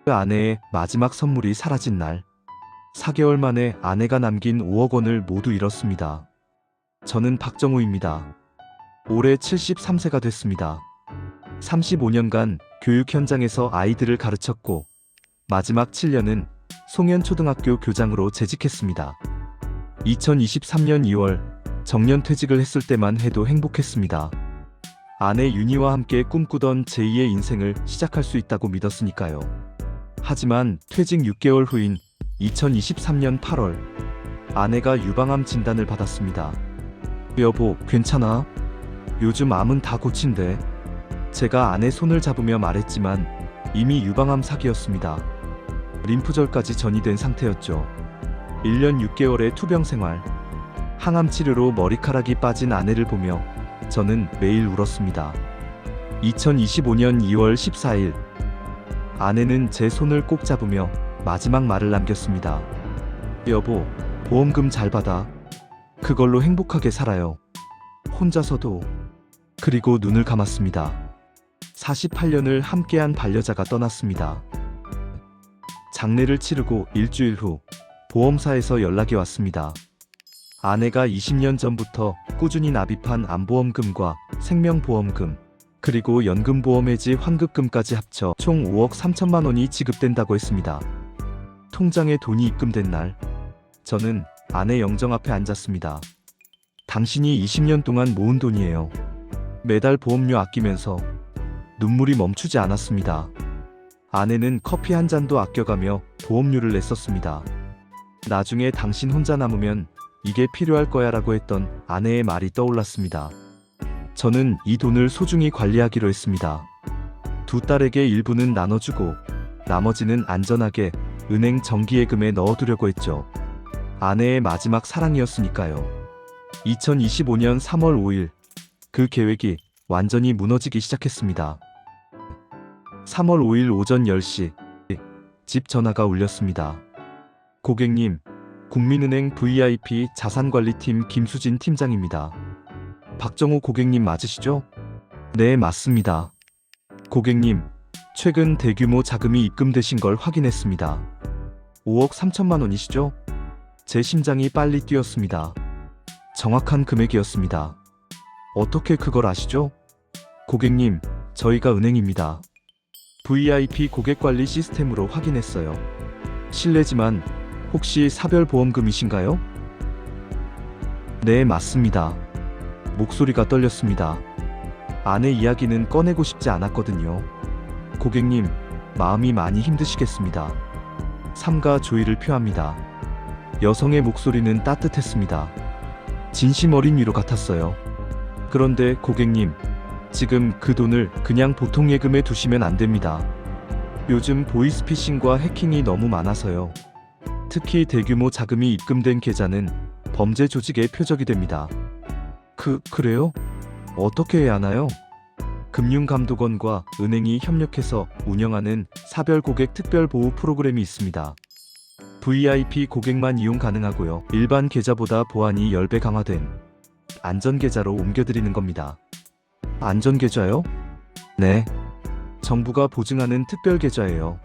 그 아내의 마지막 선물이 사라진 날, 4개월 만에 아내가 남긴 5억 원을 모두 잃었습니다. 저는 박정우입니다. 올해 73세가 됐습니다. 35년간 교육 현장에서 아이들을 가르쳤고 마지막 7년은 송현초등학교 교장으로 재직했습니다. 2023년 2월 정년퇴직을 했을 때만 해도 행복했습니다. 아내 윤희와 함께 꿈꾸던 제2의 인생을 시작할 수 있다고 믿었으니까요. 하지만 퇴직 6개월 후인 2023년 8월 아내가 유방암 진단을 받았습니다. 여보, 괜찮아? 요즘 암은 다 고친대. 제가 아내 손을 잡으며 말했지만 이미 유방암 사기였습니다. 림프절까지 전이된 상태였죠. 1년 6개월의 투병 생활, 항암 치료로 머리카락이 빠진 아내를 보며 저는 매일 울었습니다. 2025년 2월 14일 아내는 제 손을 꼭 잡으며 마지막 말을 남겼습니다. 여보, 보험금 잘 받아. 그걸로 행복하게 살아요. 혼자서도. 그리고 눈을 감았습니다. 48년을 함께한 반려자가 떠났습니다. 장례를 치르고 일주일 후 보험사에서 연락이 왔습니다. 아내가 20년 전부터 꾸준히 납입한 암보험금과 생명보험금, 그리고 연금보험해지 환급금까지 합쳐 총 5억 3천만 원이 지급된다고 했습니다. 통장에 돈이 입금된 날, 저는 아내 영정 앞에 앉았습니다. 당신이 20년 동안 모은 돈이에요. 매달 보험료 아끼면서. 눈물이 멈추지 않았습니다. 아내는 커피 한 잔도 아껴가며 보험료를 냈었습니다. 나중에 당신 혼자 남으면 이게 필요할 거야 라고 했던 아내의 말이 떠올랐습니다. 저는 이 돈을 소중히 관리하기로 했습니다. 두 딸에게 일부는 나눠주고 나머지는 안전하게 은행 정기예금에 넣어두려고 했죠. 아내의 마지막 사랑이었으니까요. 2025년 3월 5일 그 계획이 완전히 무너지기 시작했습니다. 3월 5일 오전 10시 집 전화가 울렸습니다. 고객님, 국민은행 VIP 자산관리팀 김수진 팀장입니다. 박정우 고객님 맞으시죠? 네, 맞습니다. 고객님, 최근 대규모 자금이 입금되신 걸 확인했습니다. 5억 3천만 원이시죠? 제 심장이 빨리 뛰었습니다. 정확한 금액이었습니다. 어떻게 그걸 아시죠? 고객님, 저희가 은행입니다. VIP 고객관리 시스템으로 확인했어요. 실례지만 혹시 사별보험금이신가요? 네, 맞습니다. 목소리가 떨렸습니다. 아내 이야기는 꺼내고 싶지 않았거든요. 고객님, 마음이 많이 힘드시겠습니다. 삼가 조의를 표합니다. 여성의 목소리는 따뜻했습니다. 진심 어린 위로 같았어요. 그런데 고객님, 지금 그 돈을 그냥 보통 예금에 두시면 안 됩니다. 요즘 보이스피싱과 해킹이 너무 많아서요. 특히 대규모 자금이 입금된 계좌는 범죄 조직의 표적이 됩니다. 그래요? 어떻게 해야 하나요? 금융감독원과 은행이 협력해서 운영하는 사별 고객 특별 보호 프로그램이 있습니다. VIP 고객만 이용 가능하고요. 일반 계좌보다 보안이 10배 강화된 안전계좌로 옮겨드리는 겁니다. 안전계좌요? 네. 정부가 보증하는 특별계좌예요.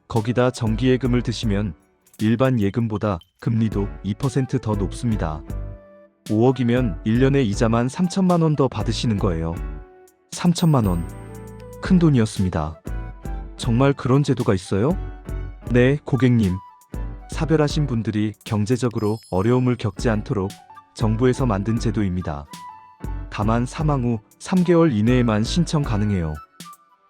거기다 정기예금을 드시면 일반 예금보다 금리도 2% 더 높습니다. 5억이면 1년에 이자만 3천만 원 더 받으시는 거예요. 3천만 원. 큰 돈이었습니다. 정말 그런 제도가 있어요? 네, 고객님. 사별하신 분들이 경제적으로 어려움을 겪지 않도록 정부에서 만든 제도입니다. 다만 사망 후 3개월 이내에만 신청 가능해요.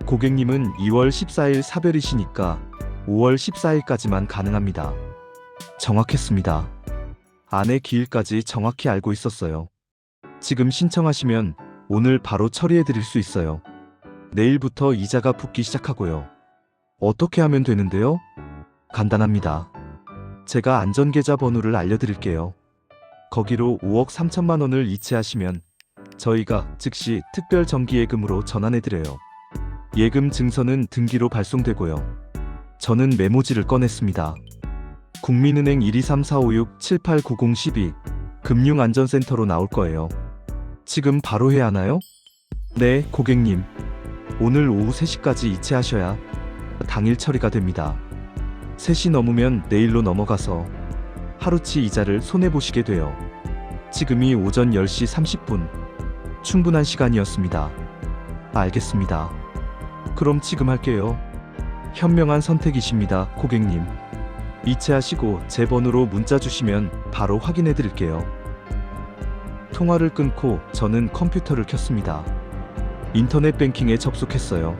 고객님은 2월 14일 사별이시니까 5월 14일까지만 가능합니다. 정확했습니다. 아내 기일까지 정확히 알고 있었어요. 지금 신청하시면 오늘 바로 처리해 드릴 수 있어요. 내일부터 이자가 붙기 시작하고요. 어떻게 하면 되는데요? 간단합니다. 제가 안전계좌 번호를 알려드릴게요. 거기로 5억 3천만 원을 이체하시면 저희가 즉시 특별 정기예금으로 전환해드려요. 예금 증서는 등기로 발송되고요. 저는 메모지를 꺼냈습니다. 국민은행 123-456-7890-12 금융안전센터로 나올 거예요. 지금 바로 해야 하나요? 네, 고객님. 오늘 오후 3시까지 이체하셔야 당일 처리가 됩니다. 3시 넘으면 내일로 넘어가서 하루치 이자를 손해보시게 돼요. 지금이 오전 10시 30분. 충분한 시간이었습니다. 알겠습니다. 그럼 지금 할게요. 현명한 선택이십니다, 고객님. 이체하시고 제 번호로 문자 주시면 바로 확인해 드릴게요. 통화를 끊고 저는 컴퓨터를 켰습니다. 인터넷 뱅킹에 접속했어요.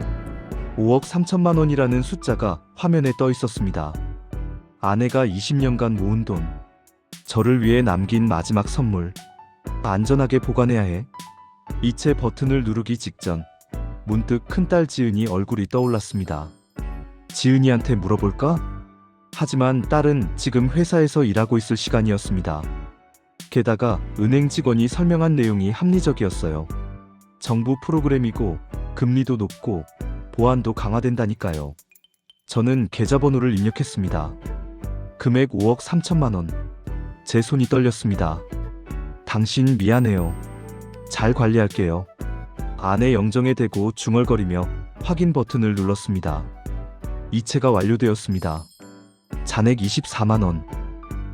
5억 3천만 원이라는 숫자가 화면에 떠 있었습니다. 아내가 20년간 모은 돈. 저를 위해 남긴 마지막 선물. 안전하게 보관해야 해. 이체 버튼을 누르기 직전 문득 큰딸 지은이 얼굴이 떠올랐습니다. 지은이한테 물어볼까? 하지만 딸은 지금 회사에서 일하고 있을 시간이었습니다. 게다가 은행 직원이 설명한 내용이 합리적이었어요. 정부 프로그램이고 금리도 높고 보안도 강화된다니까요. 저는 계좌번호를 입력했습니다. 금액 5억 3천만 원. 제 손이 떨렸습니다. 당신 미안해요. 잘 관리할게요. 아내 영정에 대고 중얼거리며 확인 버튼을 눌렀습니다. 이체가 완료되었습니다. 잔액 24만 원.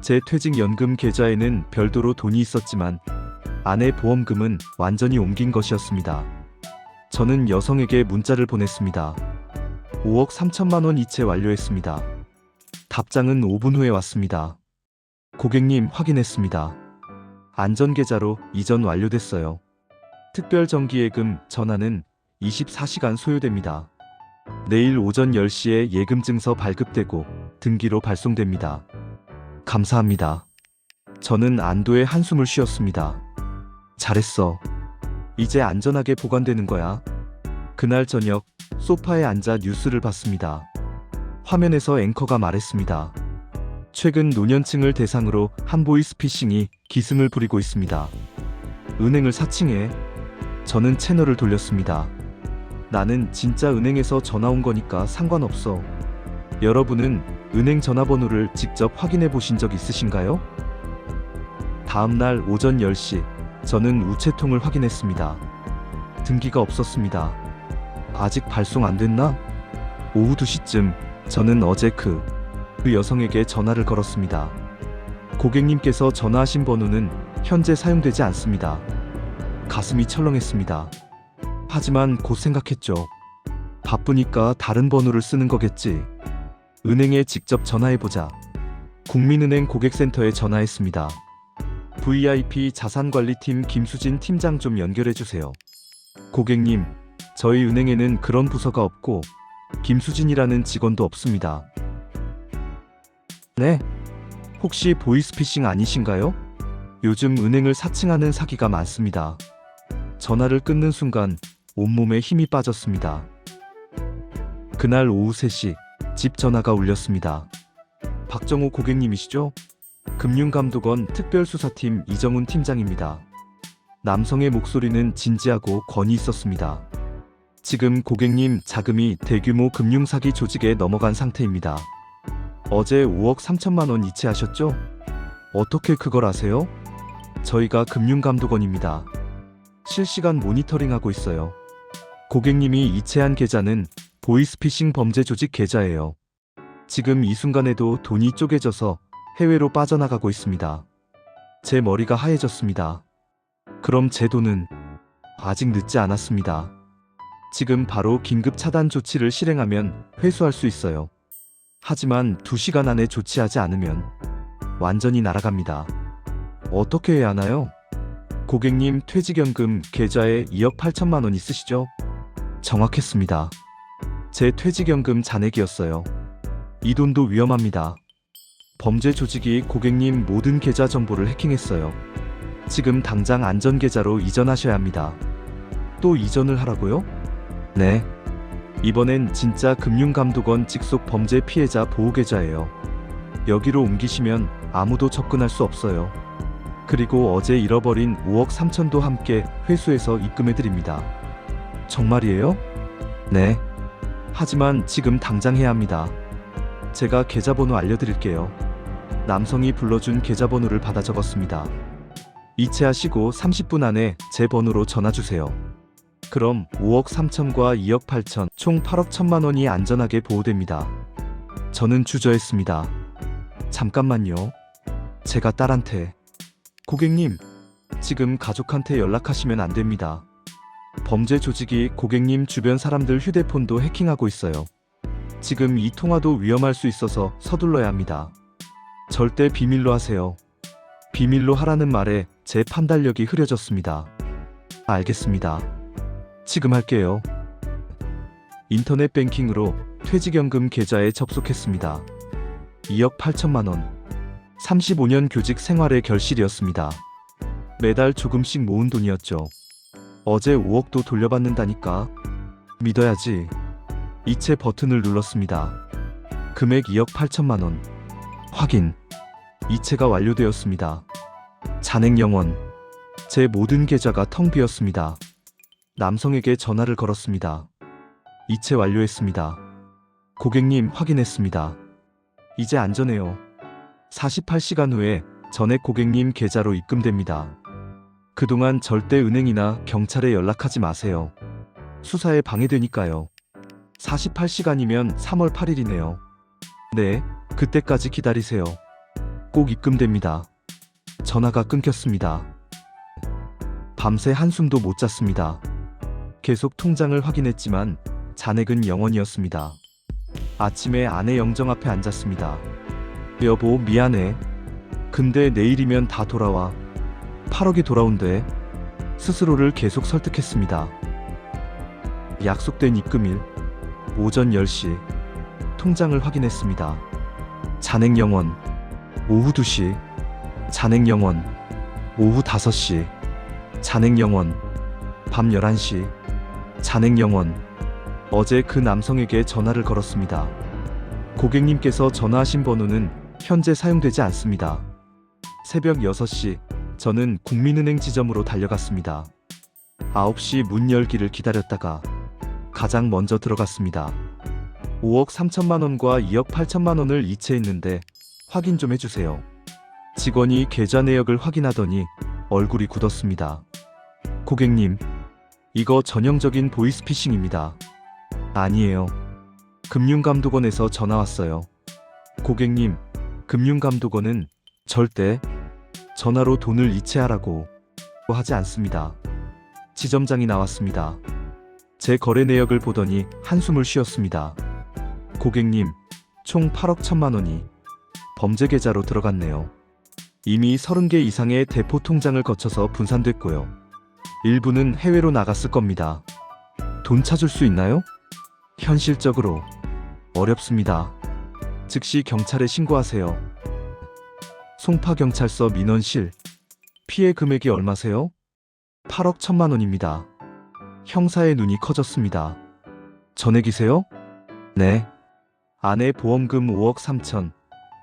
제 퇴직연금 계좌에는 별도로 돈이 있었지만 아내 보험금은 완전히 옮긴 것이었습니다. 저는 여성에게 문자를 보냈습니다. 5억 3천만 원 이체 완료했습니다. 답장은 5분 후에 왔습니다. 고객님 확인했습니다. 안전계좌로 이전 완료됐어요. 특별정기예금 전화는 24시간 소요됩니다. 내일 오전 10시에 예금증서 발급되고 등기로 발송됩니다. 감사합니다. 저는 안도의 한숨을 쉬었습니다. 잘했어. 이제 안전하게 보관되는 거야. 그날 저녁 소파에 앉아 뉴스를 봤습니다. 화면에서 앵커가 말했습니다. 최근 노년층을 대상으로 한보이스피싱이 기승을 부리고 있습니다. 은행을 사칭해. 저는 채널을 돌렸습니다. 나는 진짜 은행에서 전화 온 거니까 상관없어. 여러분은 은행 전화번호를 직접 확인해 보신 적 있으신가요? 다음날 오전 10시 저는 우체통을 확인했습니다. 등기가 없었습니다. 아직 발송 안 됐나? 오후 2시쯤 저는 어제 그 여성에게 전화를 걸었습니다. 고객님께서 전화하신 번호는 현재 사용되지 않습니다. 가슴이 철렁했습니다. 하지만 곧 생각했죠. 바쁘니까 다른 번호를 쓰는 거겠지. 은행에 직접 전화해보자. 국민은행 고객센터에 전화했습니다. VIP 자산관리팀 김수진 팀장 좀 연결해주세요. 고객님, 저희 은행에는 그런 부서가 없고 김수진이라는 직원도 없습니다. 네? 혹시 보이스피싱 아니신가요? 요즘 은행을 사칭하는 사기가 많습니다. 전화를 끊는 순간 온몸에 힘이 빠졌습니다. 그날 오후 3시 집 전화가 울렸습니다. 박정호 고객님이시죠? 금융감독원 특별수사팀 이정훈 팀장입니다. 남성의 목소리는 진지하고 권위 있었습니다. 지금 고객님 자금이 대규모 금융사기 조직에 넘어간 상태입니다. 어제 5억 3천만 원 이체하셨죠? 어떻게 그걸 아세요? 저희가 금융감독원입니다. 실시간 모니터링하고 있어요. 고객님이 이체한 계좌는 보이스피싱 범죄 조직 계좌예요. 지금 이 순간에도 돈이 쪼개져서 해외로 빠져나가고 있습니다. 제 머리가 하얘졌습니다. 그럼 제 돈은? 아직 늦지 않았습니다. 지금 바로 긴급 차단 조치를 실행하면 회수할 수 있어요. 하지만 2시간 안에 조치하지 않으면 완전히 날아갑니다. 어떻게 해야 하나요? 고객님 퇴직연금 계좌에 2억 8천만 원 있으시죠? 정확했습니다. 제 퇴직연금 잔액이었어요. 이 돈도 위험합니다. 범죄 조직이 고객님 모든 계좌 정보를 해킹했어요. 지금 당장 안전계좌로 이전하셔야 합니다. 또 이전을 하라고요? 네. 이번엔 진짜 금융감독원 직속 범죄 피해자 보호계좌예요. 여기로 옮기시면 아무도 접근할 수 없어요. 그리고 어제 잃어버린 5억 3천도 함께 회수해서 입금해드립니다. 정말이에요? 네. 하지만 지금 당장 해야 합니다. 제가 계좌번호 알려드릴게요. 남성이 불러준 계좌번호를 받아 적었습니다. 이체하시고 30분 안에 제 번호로 전화주세요. 그럼 5억 3천과 2억 8천, 총 8억 1천만 원이 안전하게 보호됩니다. 저는 주저했습니다. 잠깐만요. 제가 딸한테, 고객님, 지금 가족한테 연락하시면 안 됩니다. 범죄 조직이 고객님 주변 사람들 휴대폰도 해킹하고 있어요. 지금 이 통화도 위험할 수 있어서 서둘러야 합니다. 절대 비밀로 하세요. 비밀로 하라는 말에 제 판단력이 흐려졌습니다. 알겠습니다. 지금 할게요. 인터넷 뱅킹으로 퇴직연금 계좌에 접속했습니다. 2억 8천만 원. 35년 교직 생활의 결실이었습니다. 매달 조금씩 모은 돈이었죠. 어제 5억도 돌려받는다니까. 믿어야지. 이체 버튼을 눌렀습니다. 금액 2억 8천만 원. 확인. 이체가 완료되었습니다. 잔액 0원. 제 모든 계좌가 텅 비었습니다. 남성에게 전화를 걸었습니다. 이체 완료했습니다. 고객님, 확인했습니다. 이제 안전해요. 48시간 후에 전액 고객님 계좌로 입금됩니다. 그동안 절대 은행이나 경찰에 연락하지 마세요. 수사에 방해되니까요. 48시간이면 3월 8일이네요. 네, 그때까지 기다리세요. 꼭 입금됩니다. 전화가 끊겼습니다. 밤새 한숨도 못 잤습니다. 계속 통장을 확인했지만 잔액은 0원이었습니다. 아침에 아내 영정 앞에 앉았습니다. 여보, 미안해. 근데 내일이면 다 돌아와. 8억이 돌아온대. 스스로를 계속 설득했습니다. 약속된 입금일 오전 10시 통장을 확인했습니다. 잔액 0원. 오후 2시 잔액 0원. 오후 5시 잔액 0원. 밤 11시 잔액 0원. 어제 그 남성에게 전화를 걸었습니다. 고객님께서 전화하신 번호는 현재 사용되지 않습니다. 새벽 6시 저는 국민은행 지점으로 달려갔습니다. 9시 문 열기를 기다렸다가 가장 먼저 들어갔습니다. 5억 3천만 원과 2억 8천만 원을 이체했는데 확인 좀 해주세요. 직원이 계좌 내역을 확인하더니 얼굴이 굳었습니다. 고객님, 이거 전형적인 보이스피싱입니다. 아니에요. 금융감독원에서 전화 왔어요. 고객님, 금융감독원은 절대 전화로 돈을 이체하라고 하지 않습니다. 지점장이 나왔습니다. 제 거래 내역을 보더니 한숨을 쉬었습니다. 고객님, 총 8억 1천만 원이 범죄 계좌로 들어갔네요. 이미 30개 이상의 대포 통장을 거쳐서 분산됐고요. 일부는 해외로 나갔을 겁니다. 돈 찾을 수 있나요? 현실적으로 어렵습니다. 즉시 경찰에 신고하세요. 송파경찰서 민원실. 피해 금액이 얼마세요? 8억 1천만 원입니다. 형사의 눈이 커졌습니다. 전액이세요? 네. 아내 보험금 5억 3천,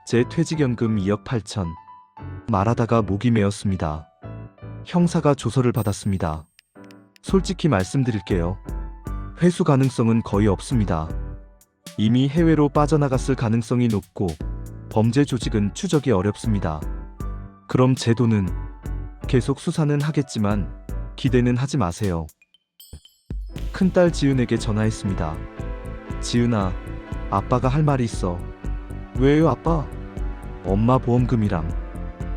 제 퇴직연금 2억 8천. 말하다가 목이 메었습니다. 형사가 조서를 받았습니다. 솔직히 말씀드릴게요. 회수 가능성은 거의 없습니다. 이미 해외로 빠져나갔을 가능성이 높고 범죄 조직은 추적이 어렵습니다. 그럼 제 돈은? 계속 수사는 하겠지만 기대는 하지 마세요. 큰딸 지은에게 전화했습니다. 지은아, 아빠가 할 말이 있어. 왜요, 아빠? 엄마 보험금이랑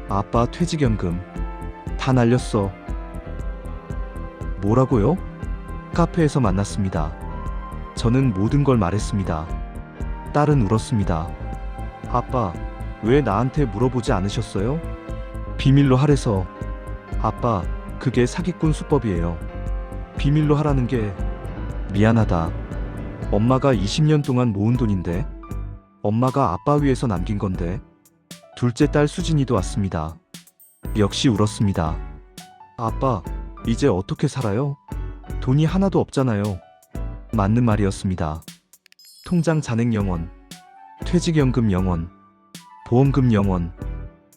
아빠 퇴직연금 다 날렸어. 뭐라고요? 카페에서 만났습니다. 저는 모든 걸 말했습니다. 딸은 울었습니다. 아빠, 왜 나한테 물어보지 않으셨어요? 비밀로 하래서. 아빠, 그게 사기꾼 수법이에요. 비밀로 하라는 게. 미안하다. 엄마가 20년 동안 모은 돈인데. 엄마가 아빠 위해서 남긴 건데. 둘째 딸 수진이도 왔습니다. 역시 울었습니다. 아빠, 이제 어떻게 살아요? 돈이 하나도 없잖아요. 맞는 말이었습니다. 통장 잔액 0원, 퇴직연금 0원, 보험금 0원,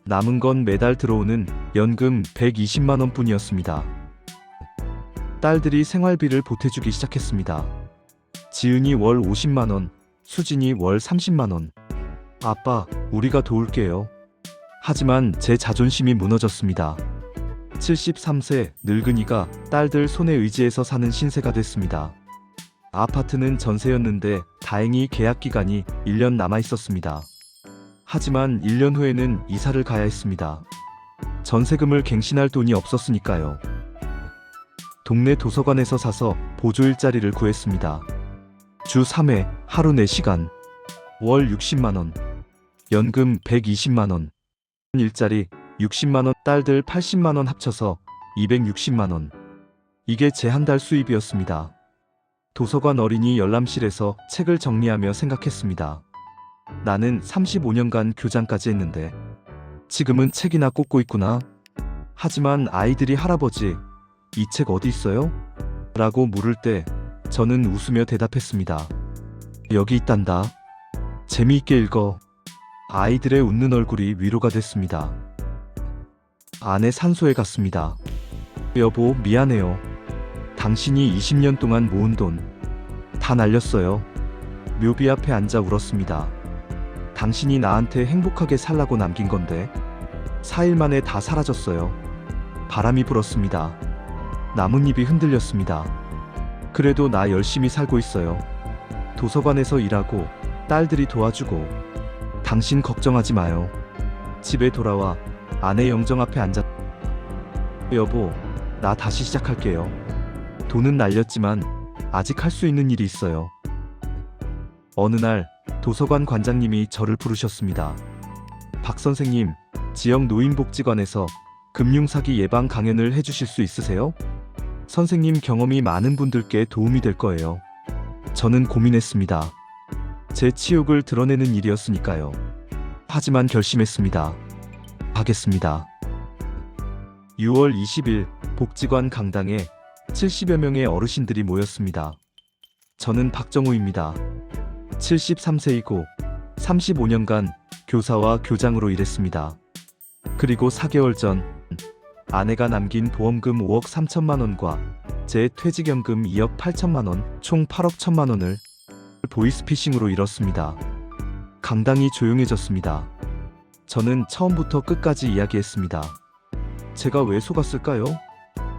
남은 건 매달 들어오는 연금 120만 원 뿐이었습니다. 딸들이 생활비를 보태주기 시작했습니다. 지은이 월 50만 원, 수진이 월 30만 원. 아빠, 우리가 도울게요. 하지만 제 자존심이 무너졌습니다. 73세 늙은이가 딸들 손에 의지해서 사는 신세가 됐습니다. 아파트는 전세였는데 다행히 계약 기간이 1년 남아 있었습니다. 하지만 1년 후에는 이사를 가야 했습니다. 전세금을 갱신할 돈이 없었으니까요. 동네 도서관에서 사서 보조 일자리를 구했습니다. 주 3회 하루 4시간, 월 60만원, 연금 120만원, 일자리 60만원, 딸들 80만원 합쳐서 260만원. 이게 제 한 달 수입이었습니다. 도서관 어린이 열람실에서 책을 정리하며 생각했습니다. 나는 35년간 교장까지 했는데 지금은 책이나 꽂고 있구나. 하지만 아이들이 할아버지, 이 책 어디 있어요? 라고 물을 때 저는 웃으며 대답했습니다. 여기 있단다. 재미있게 읽어. 아이들의 웃는 얼굴이 위로가 됐습니다. 아내 산소에 갔습니다. 여보, 미안해요. 당신이 20년 동안 모은 돈 다 날렸어요. 묘비 앞에 앉아 울었습니다. 당신이 나한테 행복하게 살라고 남긴 건데 4일 만에 다 사라졌어요. 바람이 불었습니다. 나뭇잎이 흔들렸습니다. 그래도 나 열심히 살고 있어요. 도서관에서 일하고 딸들이 도와주고. 당신 걱정하지 마요. 집에 돌아와 아내 영정 앞에 앉아. 여보, 나 다시 시작할게요. 돈은 날렸지만 아직 할 수 있는 일이 있어요. 어느 날 도서관 관장님이 저를 부르셨습니다. 박 선생님, 지역 노인복지관에서 금융사기 예방 강연을 해주실 수 있으세요? 선생님 경험이 많은 분들께 도움이 될 거예요. 저는 고민했습니다. 제 치욕을 드러내는 일이었으니까요. 하지만 결심했습니다. 하겠습니다. 6월 20일 복지관 강당에 70여 명의 어르신들이 모였습니다. 저는 박정우입니다. 73세이고 35년간 교사와 교장으로 일했습니다. 그리고 4개월 전 아내가 남긴 보험금 5억 3천만 원과 제 퇴직연금 2억 8천만 원, 총 8억 1천만 원을 보이스피싱으로 잃었습니다. 강당이 조용해졌습니다. 저는 처음부터 끝까지 이야기했습니다. 제가 왜 속았을까요?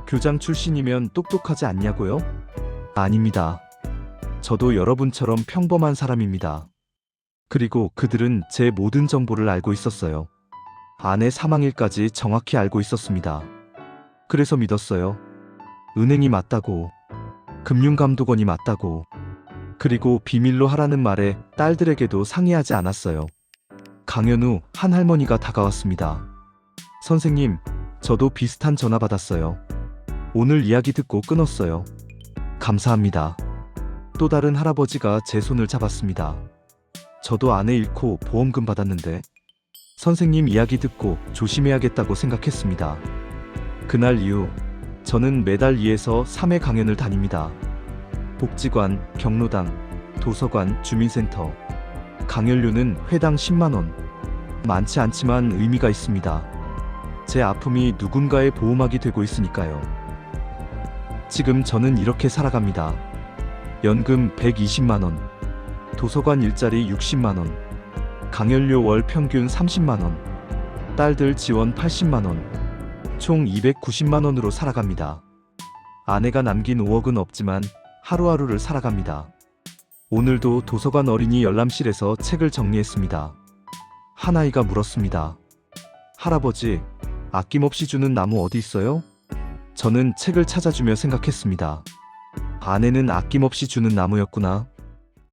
교장 출신이면 똑똑하지 않냐고요? 아닙니다. 저도 여러분처럼 평범한 사람입니다. 그리고 그들은 제 모든 정보를 알고 있었어요. 아내 사망일까지 정확히 알고 있었습니다. 그래서 믿었어요. 은행이 맞다고, 금융감독원이 맞다고, 그리고 비밀로 하라는 말에 딸들에게도 상의하지 않았어요. 강연 후 한 할머니가 다가왔습니다. 선생님, 저도 비슷한 전화 받았어요. 오늘 이야기 듣고 끊었어요. 감사합니다. 또 다른 할아버지가 제 손을 잡았습니다. 저도 아내 잃고 보험금 받았는데 선생님 이야기 듣고 조심해야겠다고 생각했습니다. 그날 이후 저는 매달 2에서 3회 강연을 다닙니다. 복지관, 경로당, 도서관, 주민센터. 강연료는 회당 10만 원. 많지 않지만 의미가 있습니다. 제 아픔이 누군가의 보호막이 되고 있으니까요. 지금 저는 이렇게 살아갑니다. 연금 120만 원, 도서관 일자리 60만 원, 강연료 월 평균 30만 원, 딸들 지원 80만 원, 총 290만 원으로 살아갑니다. 아내가 남긴 5억은 없지만 하루하루를 살아갑니다. 오늘도 도서관 어린이 열람실에서 책을 정리했습니다. 한 아이가 물었습니다. 할아버지, 아낌없이 주는 나무 어디 있어요? 저는 책을 찾아주며 생각했습니다. 아내는 아낌없이 주는 나무였구나.